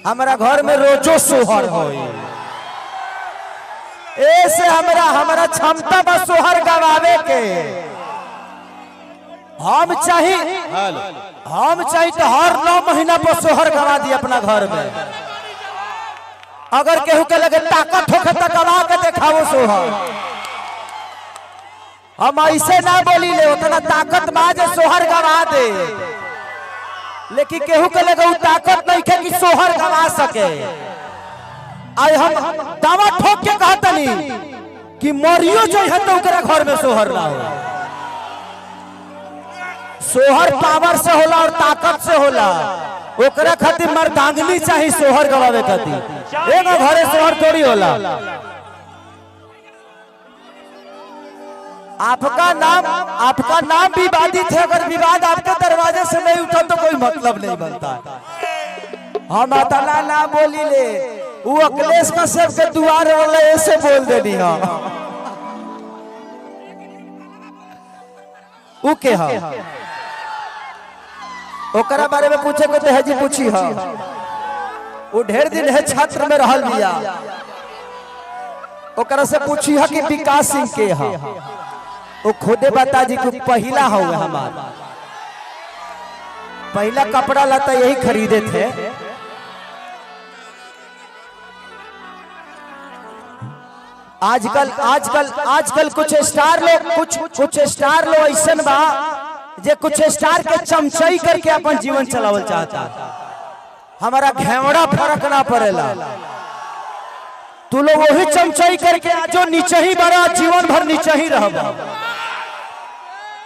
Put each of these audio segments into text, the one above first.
हमारा घर में रोजो सोहर हो, ऐसे हमारा क्षमता बस सोहर गवावे के। हम चाहिए तो हर 9 महीना पर सोहर गवा दी अपना घर में। अगर केहू के लगे ताकत होके तो गवा के देखाओ सोहर। हम ऐसे ना बोली ले उतना ताकत बाजे सोहर गवा दे, लेकिन केहू के लगे ताकत नहीं है कि सोहर गवा सके। आज हम दावा ठोक के कहतनी कि मरियो जो है तो ओकरा घर में सोहर ना हो। सोहर पावर से होला और ताकत से होला। ओकरा खातिर मर्दांगनी चाहिए सोहर गवावे खातिर। एगो घरे सोहर थोड़ी होला। आपका नाम विवादित है। अगर विवाद आपके दरवाजे से नहीं उठा तो कोई मतलब नहीं बनता। हम अतना ना बोली ले, वो अखिलेश कश्यप के दुआर वाले ऐसे बोल देनी है। उके हा ओकरा बारे में पूछे को तहजी पूछी हा। वो ढेर दिन है छात्र में रहल बिया। ओकरा से पूछी हा कि विकास सिंह के हा। वो खुदे बता जी को पहला हुआ हमारा पहला कपड़ा लता यही खरीदे थे। आजकल कुछ स्टार लोग ऐसा बा जे कुछ स्टार के चमचई करके अपन जीवन चलावल चाहता। हमारा घेवड़ा फर्क ना पड़ेला। तू लोग वही चमचई करके जो नीचे ही बड़ा जीवन भर नीचे ही रहबा।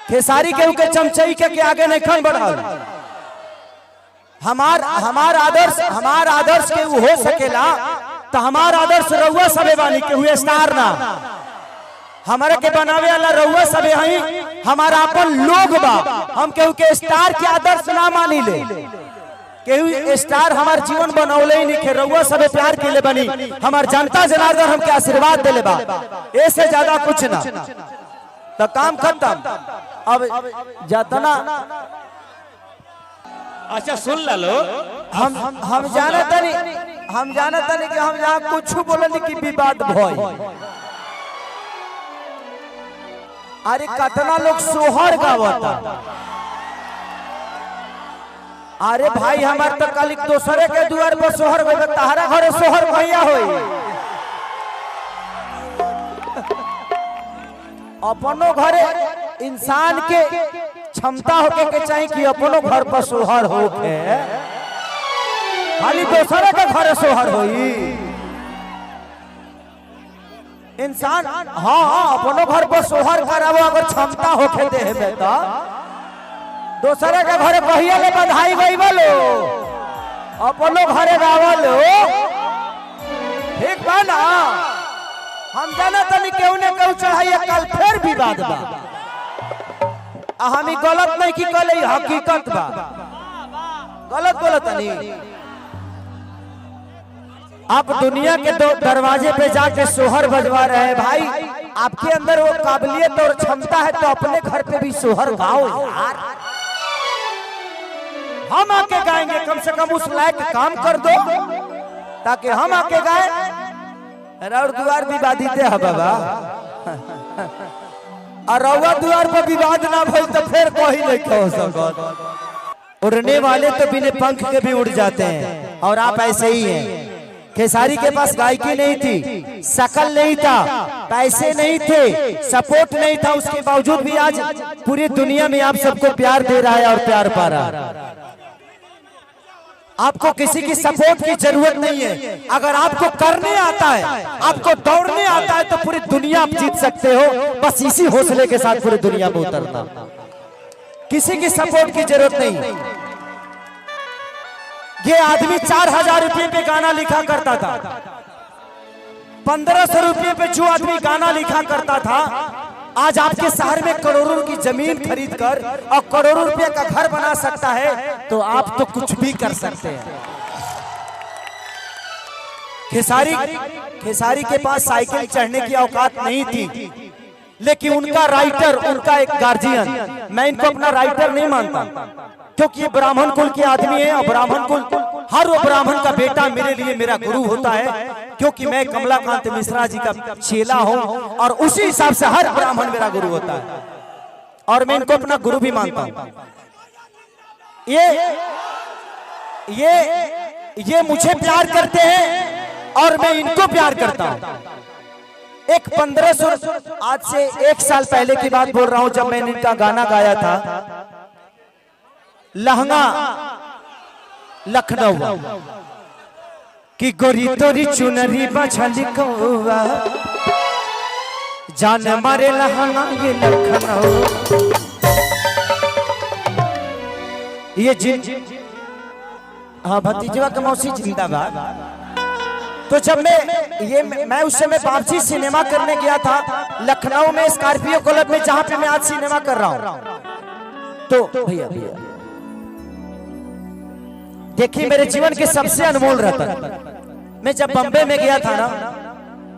खेसारी के चमचई के आगे नहीं खन बढ़ल। हमार आदर्श के हो सकेला तो हमार आदर्श रउआ सबे बानी के हुए स्टार ना। हमारे के बनावे वाला रउआ सबे हई। हमारा अपन लोग बा। हम केहू के स्टार के आदर्श ना मानी ले। केहू स्टार हमार जीवन बनौले ही नहीं। रउआ सबे प्यार के ले बनी। हमार जनता जनार्दन हमके आशीर्वाद देले बा। ऐसे ज्यादा कुछ ना तो काम खत्म। अब जतना अच्छा सुन लो। हम जानता नहीं कि हम यहाँ कुछ बोले कि विवाद भय। अरे कितना लोग सोहर गावता। अरे भाई हमार तो कल दोसरे के द्वार पर सोहर गए। तहरा घरे सोहर भैया होई। अपनो घरे इंसान के क्षमता होके के चाहिए कि अपनो घर पर सोहर होके। खाली दोसरे के घरे सोहर होई। इंसान हाँ अपनो घर पर सोहर करावो अगर क्षमता होके देह में तो। दोसरे के घरे कहिया ले बधाई गई बोलो अपनो घरे गावलो ठीक बा ना। हम जाना तनी केहू ने केहू चढ़ाइए कल फिर विवाद बा। हम गलत नहीं की कले हकीकत बा। गलत बोलत नहीं। आप दुनिया के दरवाजे पे जाके सोहर बजवा रहे हैं। भाई आपके अंदर वो काबिलियत और क्षमता है तो अपने घर पे भी सोहर गाओ यार। हम आके गाएंगे कम से कम उस लायक काम कर दो ताकि हम आके गाए। और द्वार विवादित है बाबा। और रउआ द्वार पर विवाद ना भइल तो फिर कोई नहीं कह सकत। उड़ने वाले तो बिना पंख के भी उड़ जाते हैं और आप ऐसे ही हैं। खेसारी के पास गायकी नहीं थी, शकल नहीं था, पैसे नहीं थे, सपोर्ट नहीं था। उसके बावजूद भी आज पूरी दुनिया में आप सबको प्यार दे रहा है और प्यार पा रहा है। आपको किसी की सपोर्ट की जरूरत नहीं है। अगर आपको करने आता है, आपको दौड़ने आता है तो पूरी दुनिया आप जीत सकते हो। बस इसी हौसले के साथ पूरी दुनिया में उतरना। किसी की सपोर्ट की जरूरत नहीं। ये आदमी 4000 रुपये पे गाना लिखा करता था। 1500 रुपये पे जो आदमी गाना लिखा करता था आज आपके शहर में करोड़ों की जमीन खरीद कर और करोड़ों रुपए का घर बना सकता है। तो आप तो कुछ भी कर सकते हैं। खेसारी के पास साइकिल चढ़ने की औकात नहीं थी, लेकिन उनका राइटर, उनका एक गार्जियन, मैं इनको अपना राइटर नहीं मानता क्योंकि ये ब्राह्मण कुल के आदमी है और ब्राह्मण कुल हर वो ब्राह्मण का बेटा मेरे लिए मेरा गुरु होता है, क्योंकि मैं कमलाकांत मिश्रा जी का चेला हूं और उसी हिसाब से हर ब्राह्मण मेरा गुरु होता है और मैं इनको अपना गुरु भी मानता हूं। ये मुझे प्यार करते हैं और मैं इनको प्यार करता हूं। एक 1500 आज से 1 साल पहले की बात बोल रहा हूं, जब मैंने इनका गाना गाया था लहंगा लखनऊ कि गोरी तोरी चुनरी बछली कौवा जान मारे लहंगा ये लखनऊ। ये हाँ भतीजवा का मौसी जिंदाबाद। तो जब मैं उस समय वापसी सिनेमा करने गया था लखनऊ में स्कॉर्पियो क्लब में, जहां पे मैं आज सिनेमा कर रहा हूं। तो भैया देखिए मेरे जीवन के सबसे अनमोल रतन, मैं जब बम्बे में गया था ना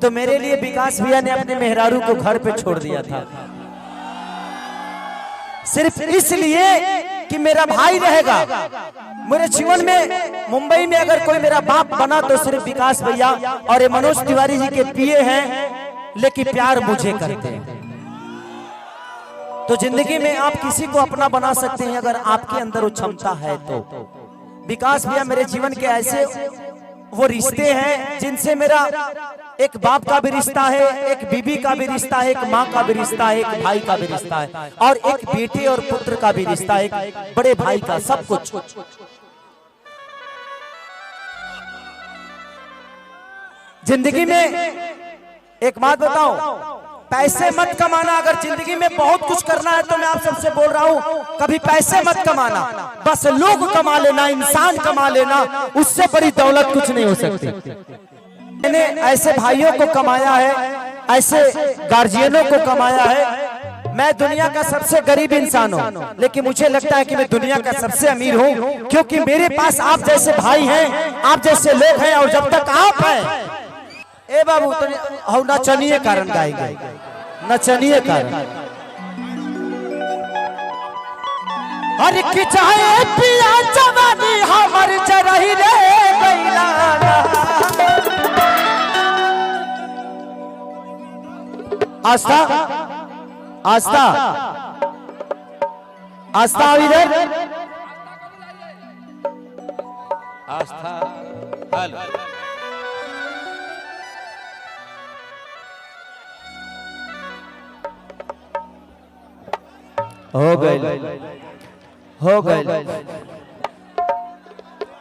तो मेरे लिए विकास भैया ने अपने मेहरारू को घर पे छोड़ दिया था, सिर्फ इसलिए कि मेरा भाई रहेगा मेरे जीवन में। मुंबई में अगर कोई मेरा बाप बना तो सिर्फ विकास भैया और ये मनोज तिवारी जी के पिए हैं, लेकिन प्यार मुझे करते हैं। तो जिंदगी में आप किसी को अपना बना सकते हैं अगर आपके अंदर वो क्षमता है तो। विकास भैया मेरे जीवन के ऐसे वो रिश्ते हैं जिनसे मेरा एक बाप का भी रिश्ता है, एक बीबी का भी रिश्ता है, एक माँ का भी रिश्ता है, एक भाई का भी रिश्ता है और एक बेटे और पुत्र का भी रिश्ता है, एक बड़े भाई का, सब कुछ। जिंदगी में एक बात बताऊं, पैसे मत कमाना। अगर जिंदगी में बहुत कुछ करना है तो मैं आप सबसे बोल रहा हूं कभी पैसे मत कमाना, बस लोग कमा लेना, इंसान कमा लेना, उससे बड़ी दौलत कुछ नहीं हो सकती। मैंने ऐसे भाइयों को कमाया है, ऐसे गार्जियनों को कमाया है। मैं दुनिया का सबसे गरीब इंसान हूं, लेकिन मुझे लगता है कि मैं दुनिया का सबसे अमीर हूं, क्योंकि मेरे पास आप जैसे भाई हैं, आप जैसे लोग हैं। और जब तक आप हैं ए बाबू तो हम नचनीय कारण गाएंगे, नचनीय कारण। हर की चाहे पिया जवानी हमर चरही रे गैला। आस्था आस्था आस्था इधर आस्था हेलो हो गए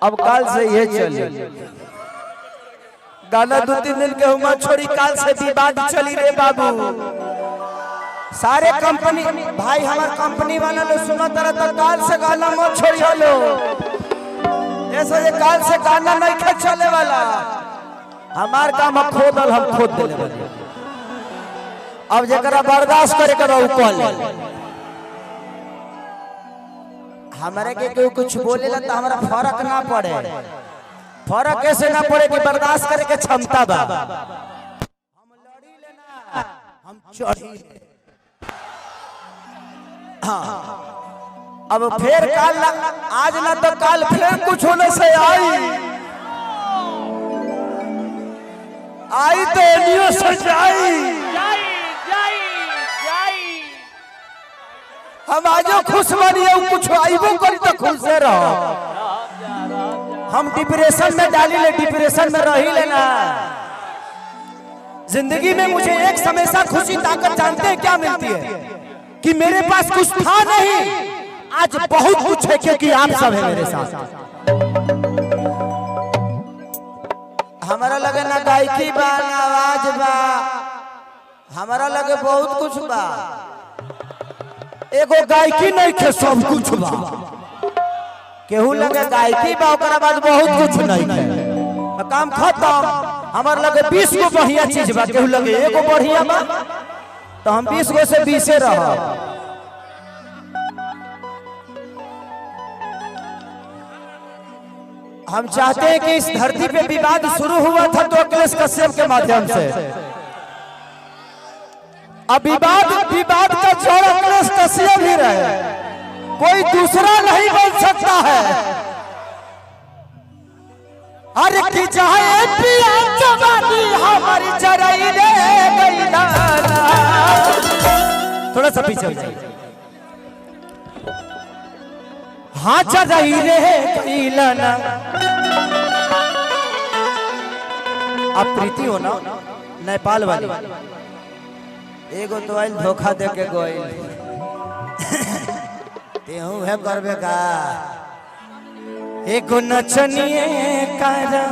अब काल से ये चले गाना 2-3 दिन के हुआ छोड़ी, काल से विवाद चली रे बाबू। सारे कंपनी भाई हमार कंपनी वाला लोग सुना तरह तो काल से गाना मत छोड़ी लो, ऐसा ये काल से गाना नहीं खे चले वाला। हमार काम हम खोदल, हम खोद देने वाले। अब जरा बर्दाश्त करे कर हमारे के कोई कुछ बोलेला तो हमारा फर्क ना पड़े। फर्क कैसे ना पड़े कि बर्दाश्त करे के क्षमता बा। हम लड़ी लेना, हम चढ़ी। हाँ अब फिर काल आज ना तो काल फिर कुछ होने से आई तो एनियो से जाई। हम आजो खुश बनिए, कुछ आईबो करी तो खुश से रहो। हम डिप्रेशन में डाली ले, डिप्रेशन में रही लेना। जिंदगी में मुझे एक हमेशा खुशी ताकत जानते हैं क्या मिलती है कि मेरे पास कुछ था नहीं, आज बहुत कुछ है क्योंकि आप सब है मेरे साथ। हमारा लगे ना गायकी बा ना आवाज बा, हमारा लगे बहुत कुछ बा। एगो गायकी नहीं खे सब कुछ बा। केहू लगे गायकी बा ओकरा बाद बहुत कुछ नहीं खे, काम खत्म। हमार लगे 20 गो बढ़िया चीज बा, केहू लगे एगो बढ़िया बा तो हम 20 गो से 20 रह। हम चाहते हैं कि इस धरती पे विवाद शुरू हुआ था तो अखिलेश कश्यप के माध्यम से। अब विवाद का जड़ अखिलेश कश्यप ही रहे, कोई दूसरा नहीं बन सकता है। अरे की जाए पिया जवानी हमारी जराई रे गईला। थोड़ा सा पीछे हो जाइए। हाँ जराई रे गईला ना। आप प्रीति हो ना नेपाल वाली, एगो तो आइल धोखा दे के गोइल तेहू है करबे का एगो नचनिए कारा